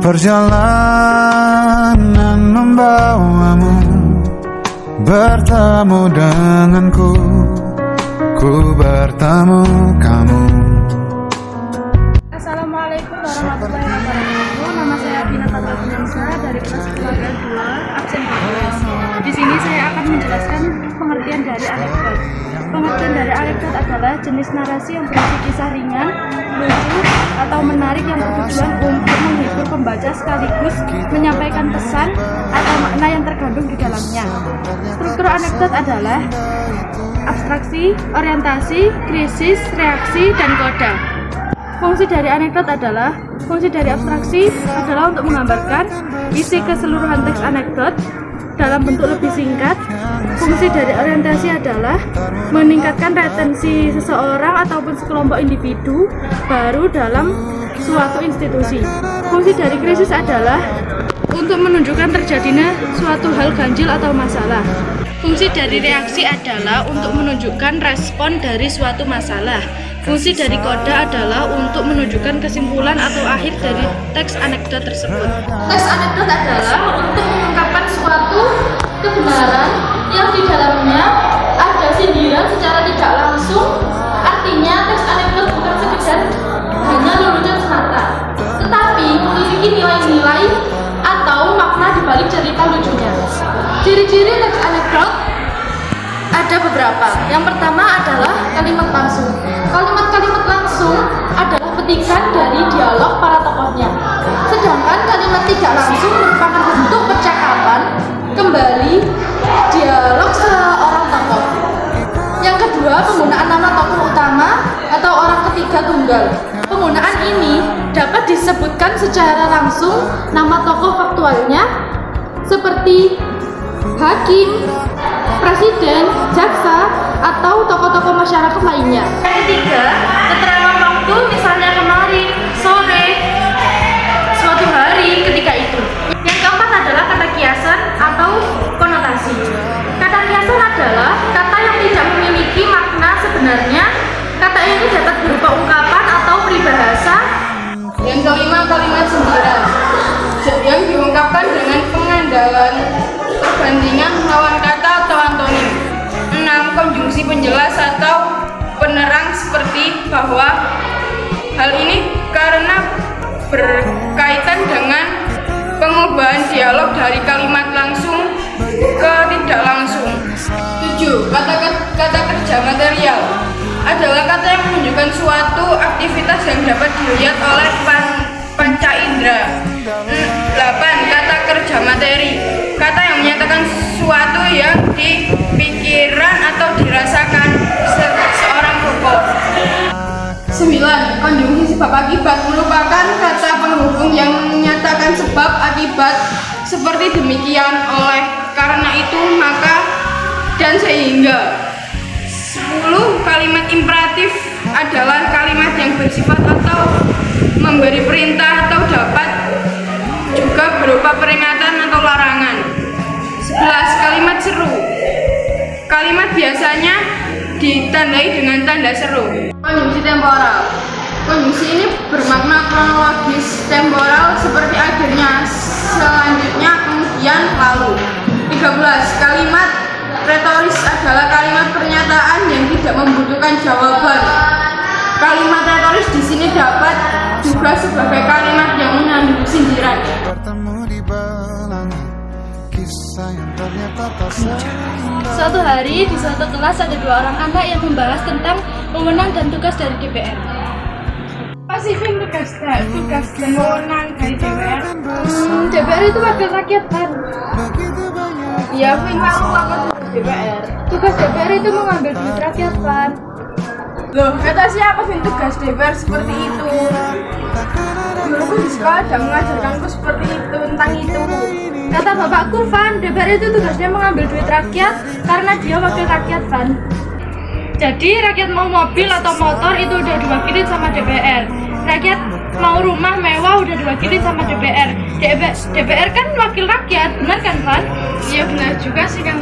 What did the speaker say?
Perjalanan membawamu bertemu denganku, ku bertemu kamu. Assalamualaikum warahmatullahi wabarakatuh. Nama saya Binata Babiansa dari kelas keluarga 2, absen 12. Di sini saya akan menjelaskan pengertian dari anekdot. Pengertian dari anekdot adalah jenis narasi yang berisi kisah ringan, lucu, atau menarik yang bertujuan untuk menghibur pembaca sekaligus menyampaikan pesan atau makna yang terkandung di dalamnya. Struktur anekdot adalah abstraksi, orientasi, krisis, reaksi, dan koda. Fungsi dari anekdot adalah abstraksi adalah untuk menggambarkan isi keseluruhan teks anekdot dalam bentuk lebih singkat. Fungsi dari orientasi adalah meningkatkan retensi seseorang ataupun sekelompok individu baru dalam suatu institusi. Fungsi dari krisis adalah untuk menunjukkan terjadinya suatu hal ganjil atau masalah. Fungsi dari reaksi adalah untuk menunjukkan respon dari suatu masalah. Fungsi dari koda adalah untuk menunjukkan kesimpulan atau akhir dari teks anekdot tersebut. Teks anekdot adalah untuk mengungkapkan suatu kebenaran yang di dalamnya ada sindiran secara tidak langsung. Artinya teks anekdot bukan sekedar hanya lelucon semata, tetapi memiliki nilai-nilai atau makna di balik cerita lucunya. Ciri-ciri teks anekdot ada beberapa. Yang pertama adalah kalimat langsung. Kalimat-kalimat langsung adalah petikan dari dialog para tokohnya. Sedangkan kalimat tidak langsung merupakan bentuk percakapan kembali dialog seorang tokoh. Yang kedua, penggunaan nama tokoh utama atau orang ketiga tunggal. Penggunaan ini dapat disebutkan secara langsung nama tokoh faktualnya seperti hakim, presiden, jaksa, atau tokoh-tokoh masyarakat lainnya. Yang ketiga, keterangan waktu, misalnya kemarin, sore, suatu hari, ketika itu. Yang keempat adalah kata kiasan atau konotasi. Kata kiasan adalah kata yang tidak memiliki makna sebenarnya. Kata ini dapat berupa ungkapan atau peribahasa. Yang kelima, kalimat sindiran yang diungkapkan dengan pengandalan perbandingan lawan kata atau antonim. 6. Konjungsi penjelas atau penerang seperti bahwa hal ini karena berkaitan dengan pengubahan dialog dari kalimat langsung ke tidak langsung. 7. Kata kerja material adalah kata yang menunjukkan suatu aktivitas yang dapat dilihat oleh panca indera. 8. Kata kerja materi, kata yang menyatakan sesuatu yang dipikiran atau dirasakan seorang tokoh. 9. Konjungsi sebab akibat merupakan kata penghubung yang menyatakan sebab akibat seperti demikian, oleh, karena itu, maka, dan sehingga. 10. Kalimat imperatif adalah kalimat yang bersifat atau memberi perintah atau dapat juga berupa peringatan atau larangan. 11. Kalimat seru. Kalimat biasanya ditandai dengan tanda seru. Konjungsi temporal. Konjungsi ini bermakna kronologis temporal seperti akhirnya, selanjutnya, kemudian, lalu. 13. Kalimat retoris adalah kalimat pernyataan yang tidak membutuhkan jawaban. Kalimat retoris di sini dapat juga sebagai kalimat yang mengandung sindiran. Suatu hari di suatu kelas ada 2 orang anak yang membahas tentang wewenang dan tugas dari DPR. Pasifin tugas dan wewenang dari DPR. DPR itu wakil rakyat kan? Ya, Vin, aku wakil DPR. Tugas DPR itu mengambil duit rakyat kan? Loh, kata siapa Vin tugas DPR seperti itu? Guruku di sekolah sudah mengajarkanku seperti itu, tentang itu. Kata bapakku, Van, DPR itu tugasnya mengambil duit rakyat karena dia wakil rakyat, Van. Jadi rakyat mau mobil atau motor itu udah diwakilin sama DPR. Rakyat mau rumah mewah udah diwakilin sama DPR. DPR kan wakil rakyat, benar kan, Van? Iya benar juga sih, Kang.